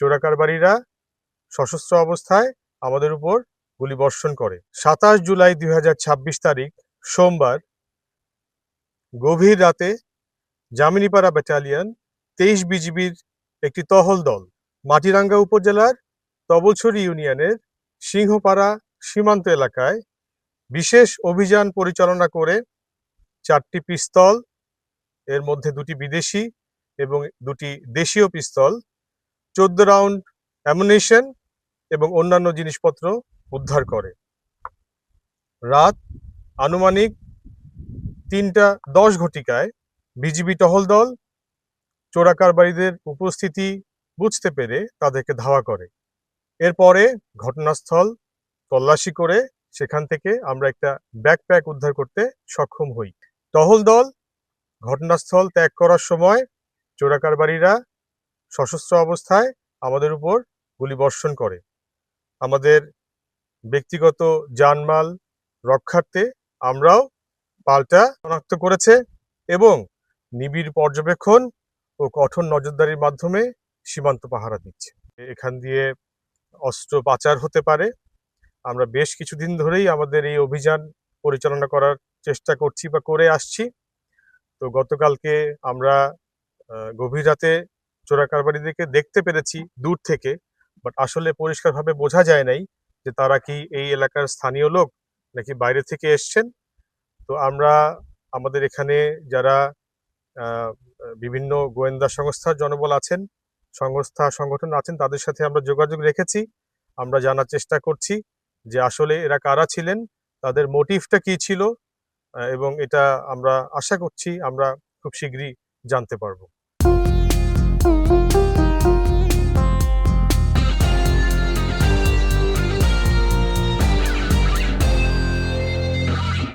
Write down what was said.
চোরাকারবারিরা সশস্ত্র অবস্থায় আমাদের উপর গুলিবর্ষণ করে। ২৭ জুলাই ২০২৬ তারিখ সোমবার গভীর রাতে জামিনীপাড়া ব্যাটালিয়ন ২৩ বিজিবির একটি টহল দল মাটিরাঙ্গা উপজেলার তবলছড়ি ইউনিয়নের সিংহপাড়া সীমান্ত এলাকায় বিশেষ অভিযান পরিচালনা করে ৪টি পিস্তল, এর মধ্যে ২টি বিদেশি এবং ২টি দেশীয় পিস্তল, ১৪ রাউন্ড অ্যামুনিশন এবং অন্যান্য জিনিসপত্র উদ্ধার করে। রাত আনুমানিক ৩টা ১০ ঘটিকায় বিজিবি টহল দল চোরাকারবারিদের উপস্থিতি বুঝতে পেরে তাদেরকে ধাওয়া করে। এরপরে ঘটনাস্থল তল্লাশি করে সেখান থেকে আমরা একটা ব্যাকপ্যাক উদ্ধার করতে সক্ষম হই। টহল দল ঘটনাস্থল ত্যাগ করার সময় চোরাকারবারিরা সশস্ত্র অবস্থায় আমাদের উপর গুলিবর্ষণ করে। আমাদের ব্যক্তিগত জানমাল রক্ষার্থে আমরাও পাল্টা শনাক্ত করেছে এবং নিবিড় পর্যবেক্ষণ ও কঠোর নজরদারির মাধ্যমে সীমান্ত পাহারা দিচ্ছে। এখান দিয়ে অস্ত্র পাচার হতে পারে। আমরা বেশ কিছুদিন ধরেই আমাদের এই অভিযান পরিচালনা করার চেষ্টা করছি বা করে আসছি। তো গতকালকে আমরা গভীর রাতে চোরাকারবারিদেরকে দেখতে পেরেছি দূর থেকে, বাট আসলে পরিষ্কারভাবে বোঝা যায় নাই যে তারা কি এই এলাকার স্থানীয় লোক নাকি বাইরে থেকে এসছেন। তো আমরা আমাদের এখানে যারা বিভিন্ন গোয়েন্দা সংস্থার জনবল আছেন, সংগঠন আছেন, তাদের সাথে আমরা যোগাযোগ রেখেছি। আমরা জানার চেষ্টা করছি যে আসলে এরা কারা ছিলেন, তাদের মোটিভটা কি ছিল, এবং এটা আমরা আশা করছি আমরা খুব শীঘ্রই জানতে পারবো।